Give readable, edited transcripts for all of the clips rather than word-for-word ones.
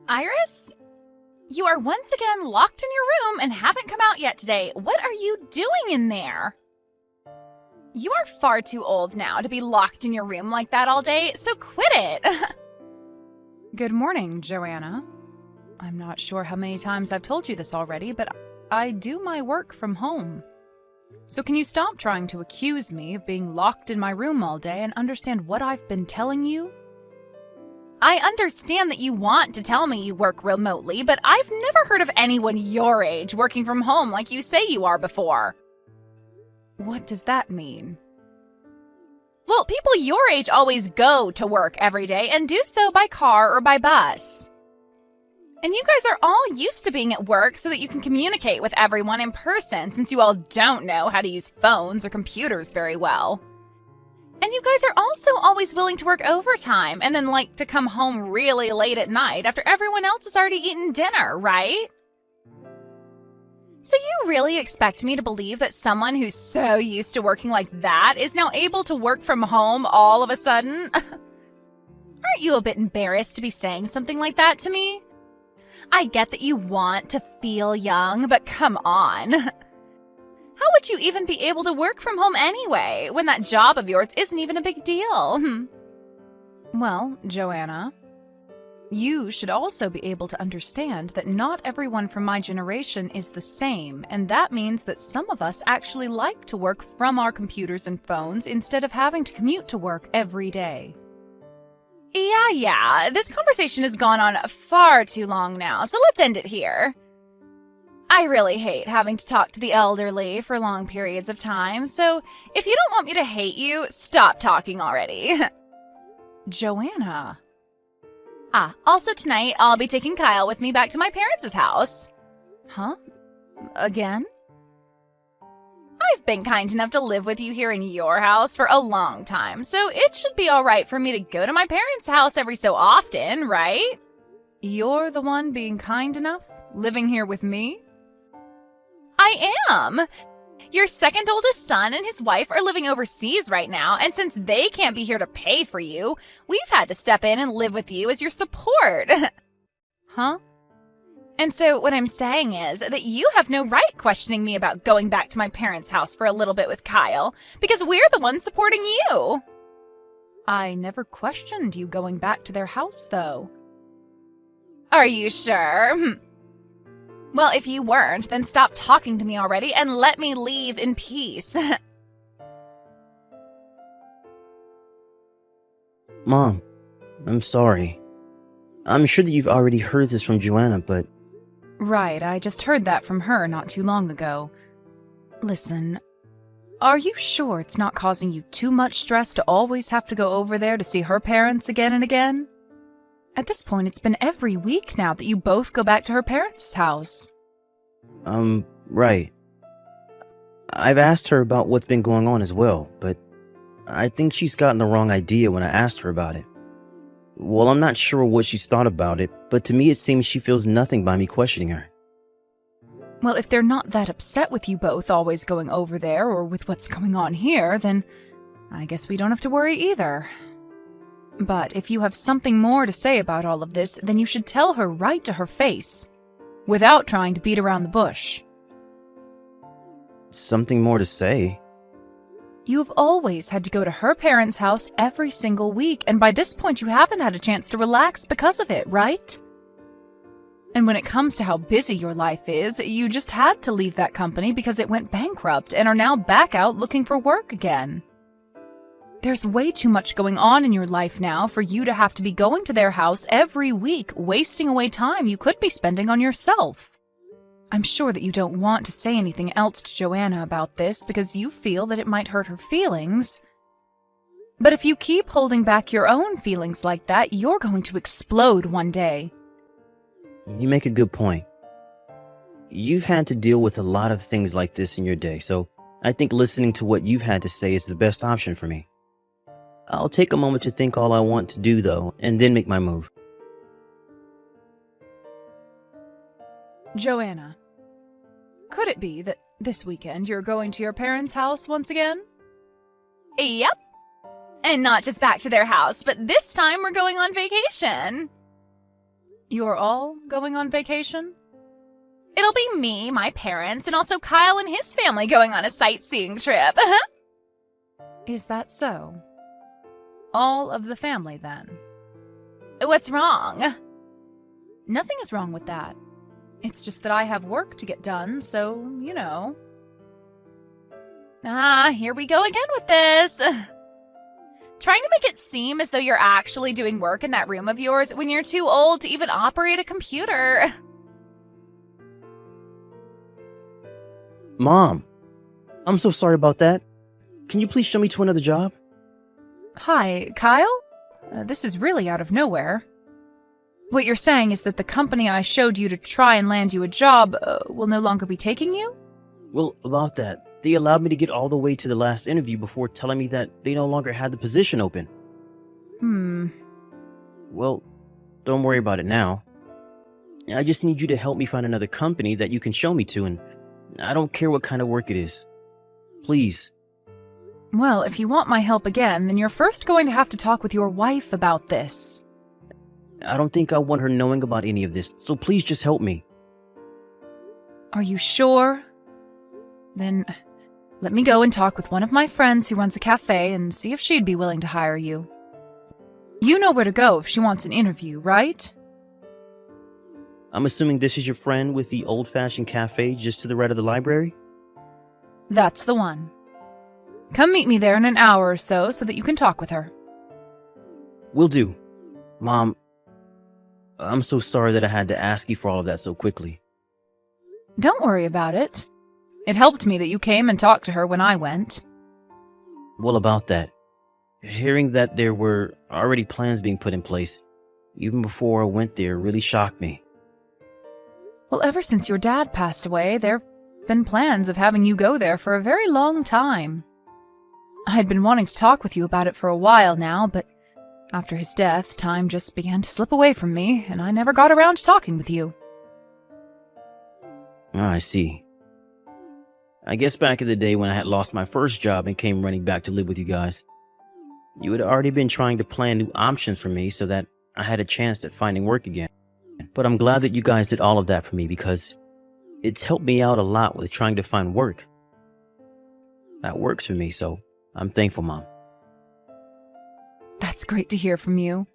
Iris? You are once again locked in your room and haven't come out yet today. What are you doing in there? You are far too old now to be locked in your room like that all day, so quit it. Good morning, Joanna. I'm not sure how many times I've told you this already, but I do my work from home. So can you stop trying to accuse me of being locked in my room all day and understand what I've been telling you? I understand that you want to tell me you work remotely, but I've never heard of anyone your age working from home like you say you are before. What does that mean? Well, people your age always go to work every day and do so by car or by bus. And you guys are all used to being at work so that you can communicate with everyone in person since you all don't know how to use phones or computers very well. And you guys are also always willing to work overtime and then like to come home really late at night after everyone else has already eaten dinner, right? So you really expect me to believe that someone who's so used to working like that is now able to work from home all of a sudden? Aren't you a bit embarrassed to be saying something like that to me? I get that you want to feel young, but come on. How would you even be able to work from home anyway, when that job of yours isn't even a big deal? Well, Joanna, you should also be able to understand that not everyone from my generation is the same, and that means that some of us actually like to work from our computers and phones instead of having to commute to work every day. Yeah, this conversation has gone on far too long now, so let's end it here. I really hate having to talk to the elderly for long periods of time, so if you don't want me to hate you, stop talking already. Joanna. Also tonight, I'll be taking Kyle with me back to my parents' house. Huh? Again? I've been kind enough to live with you here in your house for a long time, so it should be alright for me to go to my parents' house every so often, right? You're the one being kind enough? Living here with me? I am! Your second oldest son and his wife are living overseas right now, and since they can't be here to pay for you, we've had to step in and live with you as your support. Huh? And so what I'm saying is that you have no right questioning me about going back to my parents' house for a little bit with Kyle, because we're the ones supporting you. I never questioned you going back to their house, though. Are you sure? Well, if you weren't, then stop talking to me already and let me leave in peace. Mom, I'm sorry. I'm sure that you've already heard this from Joanna, but... Right, I just heard that from her not too long ago. Listen, are you sure it's not causing you too much stress to always have to go over there to see her parents again and again? At this point, it's been every week now that you both go back to her parents' house. Right. I've asked her about what's been going on as well, but I think she's gotten the wrong idea when I asked her about it. Well, I'm not sure what she's thought about it, but to me it seems she feels nothing by me questioning her. Well, if they're not that upset with you both always going over there or with what's going on here, then I guess we don't have to worry either. But if you have something more to say about all of this, then you should tell her right to her face, without trying to beat around the bush. Something more to say? You have always had to go to her parents' house every single week, and by this point you haven't had a chance to relax because of it, right? And when it comes to how busy your life is, you just had to leave that company because it went bankrupt and are now back out looking for work again. There's way too much going on in your life now for you to have to be going to their house every week, wasting away time you could be spending on yourself. I'm sure that you don't want to say anything else to Joanna about this because you feel that it might hurt her feelings. But if you keep holding back your own feelings like that, you're going to explode one day. You make a good point. You've had to deal with a lot of things like this in your day, so I think listening to what you've had to say is the best option for me. I'll take a moment to think all I want to do, though, and then make my move. Joanna, could it be that this weekend you're going to your parents' house once again? Yep. And not just back to their house, but this time we're going on vacation. You're all going on vacation? It'll be me, my parents, and also Kyle and his family going on a sightseeing trip. Is that so? All of the family, then? What's wrong? Nothing is wrong with that. It's just that I have work to get done, so, you know. Here we go again with this. Trying to make it seem as though you're actually doing work in that room of yours when you're too old to even operate a computer. Mom, I'm so sorry about that. Can you please show me to another job? Hi, Kyle? This is really out of nowhere. What you're saying is that the company I showed you to try and land you a job will no longer be taking you? Well, about that, they allowed me to get all the way to the last interview before telling me that they no longer had the position open. Well, don't worry about it now. I just need you to help me find another company that you can show me to, and I don't care what kind of work it is. Please. Well, if you want my help again, then you're first going to have to talk with your wife about this. I don't think I want her knowing about any of this, so please just help me. Are you sure? Then let me go and talk with one of my friends who runs a cafe and see if she'd be willing to hire you. You know where to go if she wants an interview, right? I'm assuming this is your friend with the old-fashioned cafe just to the right of the library? That's the one. Come meet me there in an hour or so that you can talk with her. Will do. Mom, I'm so sorry that I had to ask you for all of that so quickly. Don't worry about it. It helped me that you came and talked to her when I went. Well, about that, hearing that there were already plans being put in place, even before I went there, really shocked me. Well, ever since your dad passed away, there have been plans of having you go there for a very long time. I had been wanting to talk with you about it for a while now, but after his death, time just began to slip away from me, and I never got around to talking with you. I see. I guess back in the day when I had lost my first job and came running back to live with you guys, you had already been trying to plan new options for me so that I had a chance at finding work again. But I'm glad that you guys did all of that for me because it's helped me out a lot with trying to find work. That works for me, so I'm thankful, Mom. That's great to hear from you.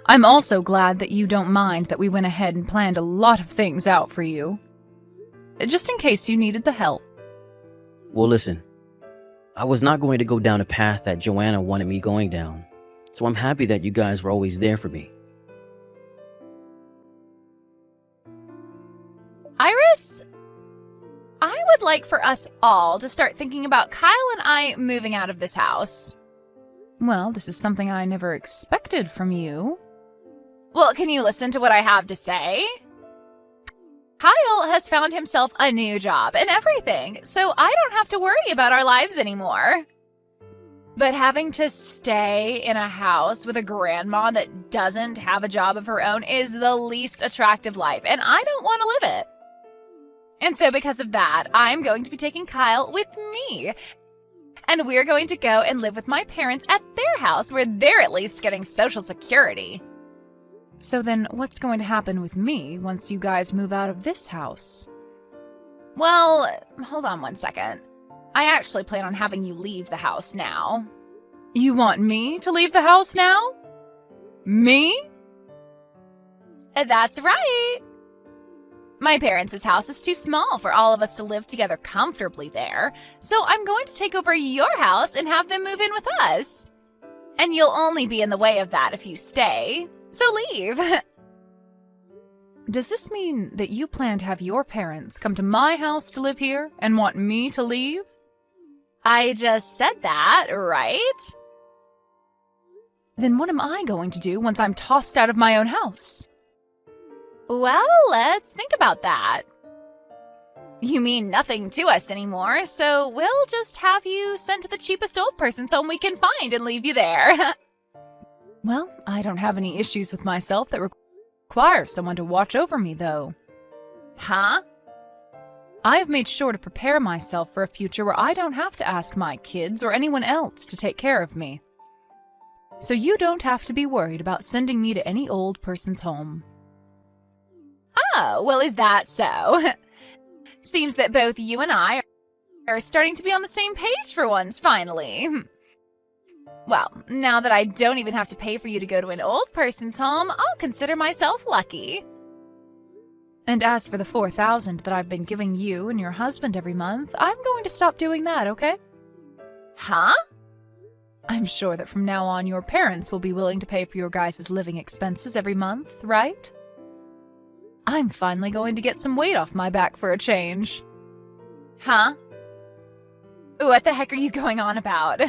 I'm also glad that you don't mind that we went ahead and planned a lot of things out for you. Just in case you needed the help. Well, listen, I was not going to go down a path that Joanna wanted me going down, so I'm happy that you guys were always there for me. Iris, I would like for us all to start thinking about Kyle and I moving out of this house. Well, this is something I never expected from you. Well, can you listen to what I have to say? Kyle has found himself a new job and everything, so I don't have to worry about our lives anymore. But having to stay in a house with a grandma that doesn't have a job of her own is the least attractive life, and I don't want to live it. And so because of that, I'm going to be taking Kyle with me. And we're going to go and live with my parents at their house where they're at least getting Social Security. So then what's going to happen with me once you guys move out of this house? Well, hold on one second. I actually plan on having you leave the house now. You want me to leave the house now? Me? That's right. My parents' house is too small for all of us to live together comfortably there, so I'm going to take over your house and have them move in with us. And you'll only be in the way of that if you stay, so leave. Does this mean that you plan to have your parents come to my house to live here and want me to leave? I just said that, right? Then what am I going to do once I'm tossed out of my own house? Well, let's think about that. You mean nothing to us anymore, so we'll just have you sent to the cheapest old person's home we can find and leave you there. Well, I don't have any issues with myself that require someone to watch over me, though. Huh? I have made sure to prepare myself for a future where I don't have to ask my kids or anyone else to take care of me. So you don't have to be worried about sending me to any old person's home. Oh, well, is that so? Seems that both you and I are starting to be on the same page for once, finally. Well, now that I don't even have to pay for you to go to an old person's home, I'll consider myself lucky. And as for the $4,000 that I've been giving you and your husband every month, I'm going to stop doing that, okay? Huh? I'm sure that from now on your parents will be willing to pay for your guys' living expenses every month, right? I'm finally going to get some weight off my back for a change. Huh? What the heck are you going on about?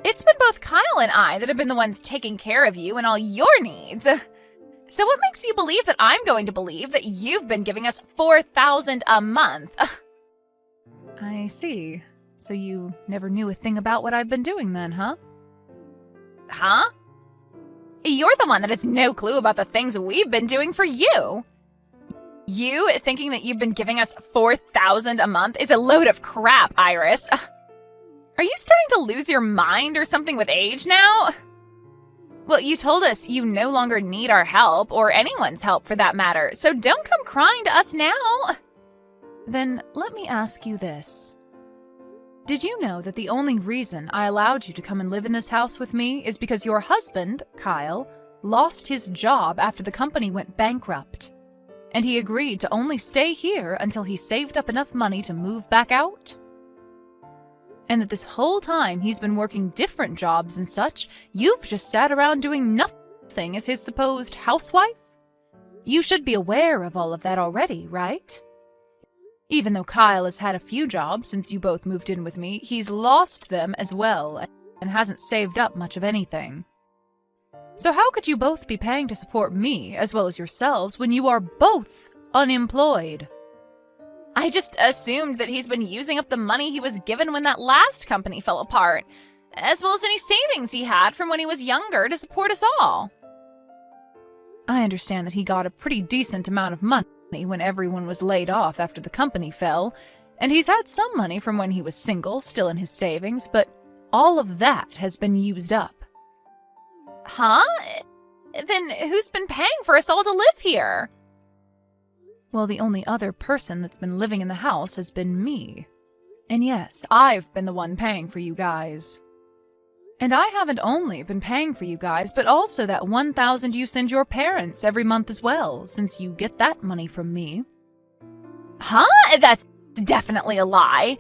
It's been both Kyle and I that have been the ones taking care of you and all your needs. So what makes you believe that I'm going to believe that you've been giving us $4,000 a month? I see. So you never knew a thing about what I've been doing then, huh? Huh? You're the one that has no clue about the things we've been doing for you. You thinking that you've been giving us $4,000 a month is a load of crap, Iris. Are you starting to lose your mind or something with age now? Well, you told us you no longer need our help, or anyone's help for that matter, so don't come crying to us now. Then let me ask you this. Did you know that the only reason I allowed you to come and live in this house with me is because your husband, Kyle, lost his job after the company went bankrupt? And he agreed to only stay here until he saved up enough money to move back out? And that this whole time he's been working different jobs and such, you've just sat around doing nothing as his supposed housewife? You should be aware of all of that already, right? Even though Kyle has had a few jobs since you both moved in with me, he's lost them as well and hasn't saved up much of anything. So how could you both be paying to support me as well as yourselves when you are both unemployed? I just assumed that he's been using up the money he was given when that last company fell apart, as well as any savings he had from when he was younger to support us all. I understand that he got a pretty decent amount of money when everyone was laid off after the company fell, and he's had some money from when he was single still in his savings, but all of that has been used up. Huh? Then who's been paying for us all to live here? Well, the only other person that's been living in the house has been me. And yes, I've been the one paying for you guys. And I haven't only been paying for you guys, but also that $1,000 you send your parents every month as well, since you get that money from me. Huh? That's definitely a lie.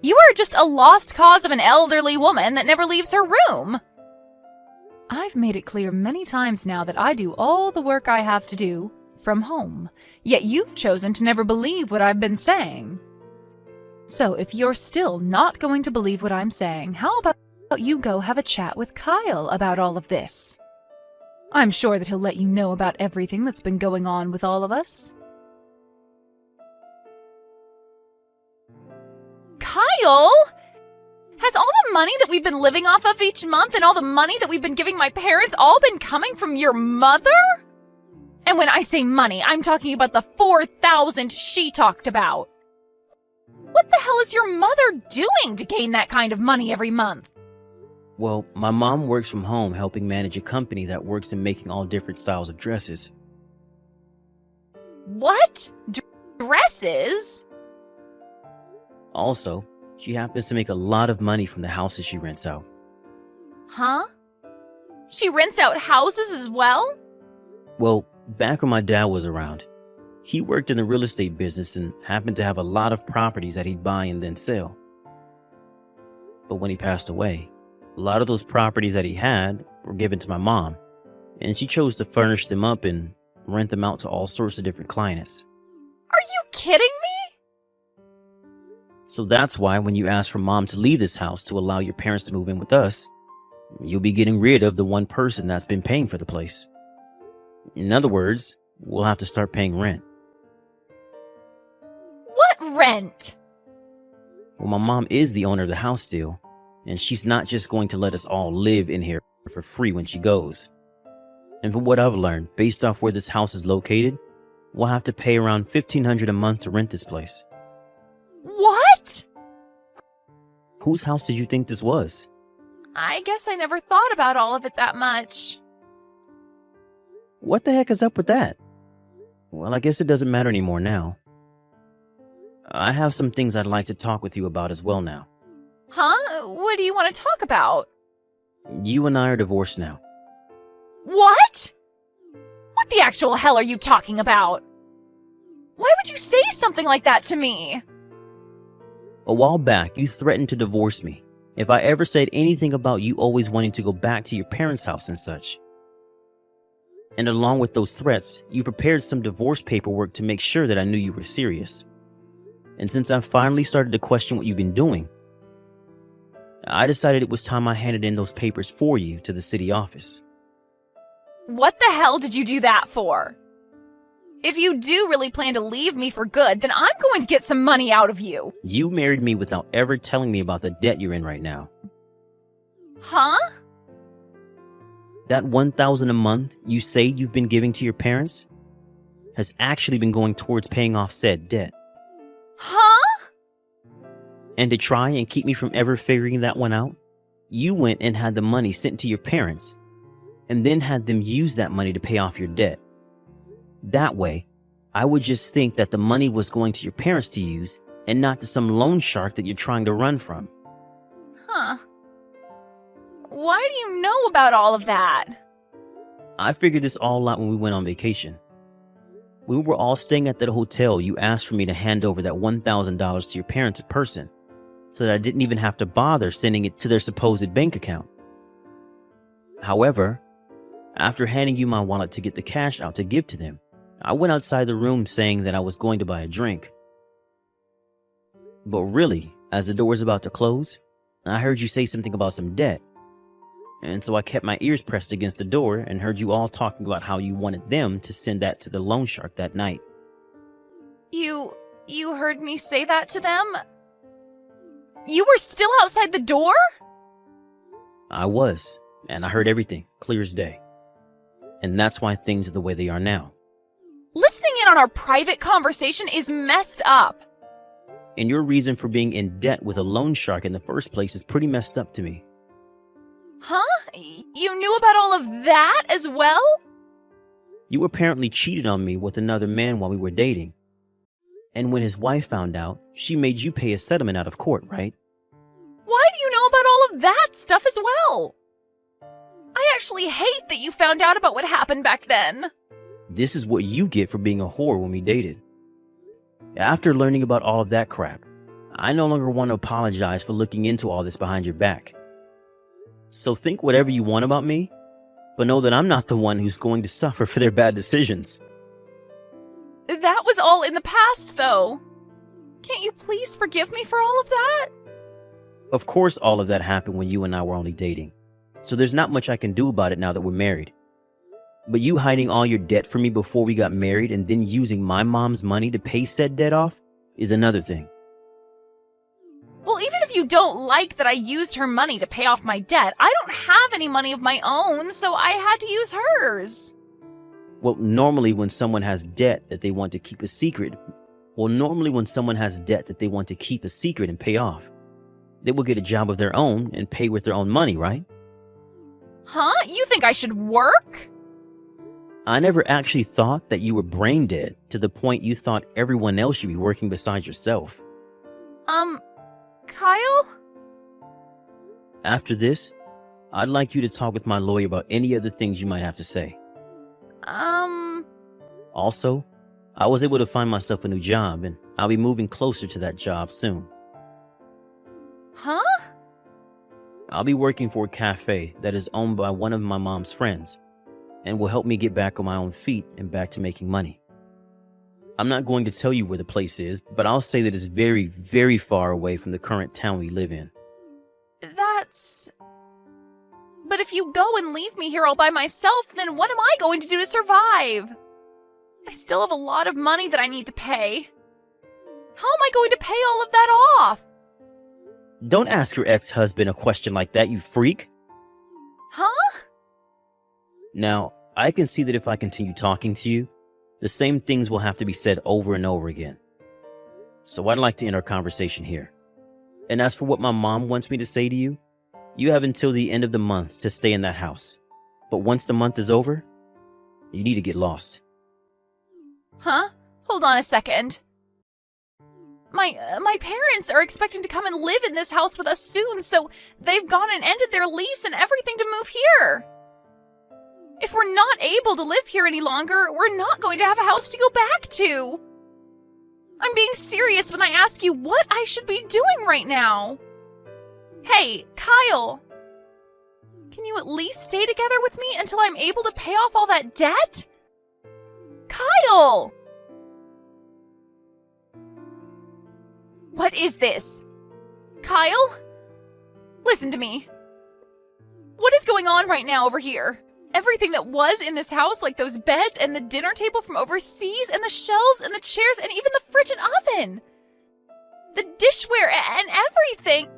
You are just a lost cause of an elderly woman that never leaves her room. I've made it clear many times now that I do all the work I have to do from home, yet you've chosen to never believe what I've been saying. So if you're still not going to believe what I'm saying, how about you go have a chat with Kyle about all of this? I'm sure that he'll let you know about everything that's been going on with all of us. Kyle? Has all the money that we've been living off of each month and all the money that we've been giving my parents all been coming from your mother? And when I say money, I'm talking about the $4,000 she talked about. What the hell is your mother doing to gain that kind of money every month? Well, my mom works from home helping manage a company that works in making all different styles of dresses. What? Dresses? Also, she happens to make a lot of money from the houses she rents out. Huh? She rents out houses as well? Well, back when my dad was around, he worked in the real estate business and happened to have a lot of properties that he'd buy and then sell. But when he passed away, a lot of those properties that he had were given to my mom, and she chose to furnish them up and rent them out to all sorts of different clients. Are you kidding me? So that's why when you ask for mom to leave this house to allow your parents to move in with us, you'll be getting rid of the one person that's been paying for the place. In other words, we'll have to start paying rent. What rent? Well, my mom is the owner of the house still, and she's not just going to let us all live in here for free when she goes. And from what I've learned, based off where this house is located, we'll have to pay around $1,500 a month to rent this place. What? Whose house did you think this was? I guess I never thought about all of it that much. What the heck is up with that? Well, I guess it doesn't matter anymore now. I have some things I'd like to talk with you about as well now. Huh? What do you want to talk about? You and I are divorced now. What? What the actual hell are you talking about? Why would you say something like that to me? A while back, you threatened to divorce me if I ever said anything about you always wanting to go back to your parents' house and such. And along with those threats, you prepared some divorce paperwork to make sure that I knew you were serious. And since I finally started to question what you've been doing, I decided it was time I handed in those papers for you to the city office. What the hell did you do that for? If you do really plan to leave me for good, then I'm going to get some money out of you. You married me without ever telling me about the debt you're in right now. Huh? That $1,000 a month you say you've been giving to your parents has actually been going towards paying off said debt. Huh? And to try and keep me from ever figuring that one out, you went and had the money sent to your parents and then had them use that money to pay off your debt. That way, I would just think that the money was going to your parents to use and not to some loan shark that you're trying to run from. Huh. Why do you know about all of that? I figured this all out when we went on vacation. We were all staying at that hotel. You asked for me to hand over that $1,000 to your parents in person so that I didn't even have to bother sending it to their supposed bank account. However, after handing you my wallet to get the cash out to give to them, I went outside the room saying that I was going to buy a drink. But really, as the door was about to close, I heard you say something about some debt. And so I kept my ears pressed against the door and heard you all talking about how you wanted them to send that to the loan shark that night. You heard me say that to them? You were still outside the door? I was, and I heard everything, clear as day. And that's why things are the way they are now. Listening in on our private conversation is messed up. And your reason for being in debt with a loan shark in the first place is pretty messed up to me. Huh? You knew about all of that as well? You apparently cheated on me with another man while we were dating. And when his wife found out, she made you pay a settlement out of court, right? Why do you know about all of that stuff as well? I actually hate that you found out about what happened back then. This is what you get for being a whore when we dated. After learning about all of that crap, I no longer want to apologize for looking into all this behind your back. So think whatever you want about me, but know that I'm not the one who's going to suffer for their bad decisions. That was all in the past, though. Can't you please forgive me for all of that? Of course, all of that happened when you and I were only dating, so there's not much I can do about it now that we're married. But you hiding all your debt from me before we got married and then using my mom's money to pay said debt off is another thing. Well, even if you don't like that I used her money to pay off my debt, I don't have any money of my own, so I had to use hers. Well, normally when someone has debt that they want to keep a secret, and pay off, they will get a job of their own and pay with their own money, right? Huh? You think I should work? I never actually thought that you were brain dead to the point you thought everyone else should be working besides yourself. Kyle? After this, I'd like you to talk with my lawyer about any other things you might have to say. Also, I was able to find myself a new job and I'll be moving closer to that job soon. Huh? I'll be working for a cafe that is owned by one of my mom's friends and will help me get back on my own feet and back to making money. I'm not going to tell you where the place is, but I'll say that it's very, very far away from the current town we live in. But if you go and leave me here all by myself, then what am I going to do to survive? I still have a lot of money that I need to pay. How am I going to pay all of that off? Don't ask your ex-husband a question like that, you freak. Huh? Now, I can see that if I continue talking to you, the same things will have to be said over and over again. So I'd like to end our conversation here. And as for what my mom wants me to say to you, you have until the end of the month to stay in that house. But once the month is over, you need to get lost. Huh? Hold on a second. My parents are expecting to come and live in this house with us soon, so they've gone and ended their lease and everything to move here. If we're not able to live here any longer, we're not going to have a house to go back to. I'm being serious when I ask you what I should be doing right now. Hey, Kyle. Can you at least stay together with me until I'm able to pay off all that debt? Kyle! What is this? Kyle? Listen to me. What is going on right now over here? Everything that was in this house, like those beds and the dinner table from overseas and the shelves and the chairs and even the fridge and oven. The dishware and everything.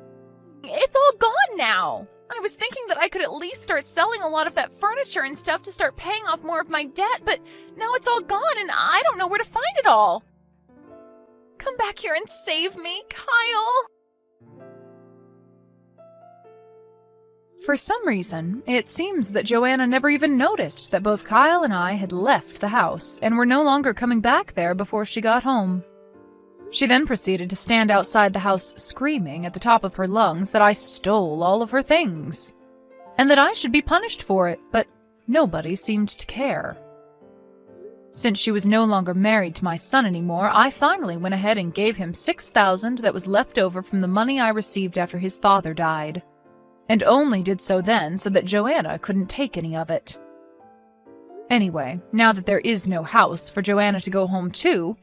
It's all gone now. I was thinking that I could at least start selling a lot of that furniture and stuff to start paying off more of my debt, but now it's all gone and I don't know where to find it all. Come back here and save me, Kyle. For some reason, it seems that Joanna never even noticed that both Kyle and I had left the house and were no longer coming back there before she got home. She then proceeded to stand outside the house screaming at the top of her lungs that I stole all of her things, and that I should be punished for it, but nobody seemed to care. Since she was no longer married to my son anymore, I finally went ahead and gave him $6,000 that was left over from the money I received after his father died, and only did so then so that Joanna couldn't take any of it. Anyway, now that there is no house for Joanna to go home to,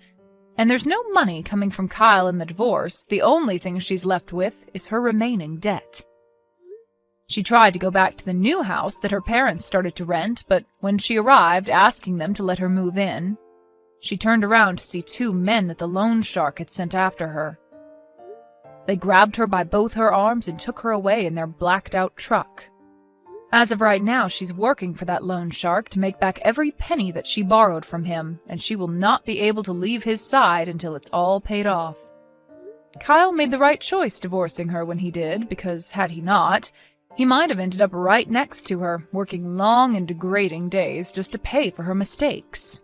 and there's no money coming from Kyle in the divorce, the only thing she's left with is her remaining debt. She tried to go back to the new house that her parents started to rent, but when she arrived asking them to let her move in, she turned around to see two men that the loan shark had sent after her. They grabbed her by both her arms and took her away in their blacked-out truck. As of right now, she's working for that loan shark to make back every penny that she borrowed from him, and she will not be able to leave his side until it's all paid off. Kyle made the right choice divorcing her when he did, because had he not, he might have ended up right next to her, working long and degrading days just to pay for her mistakes.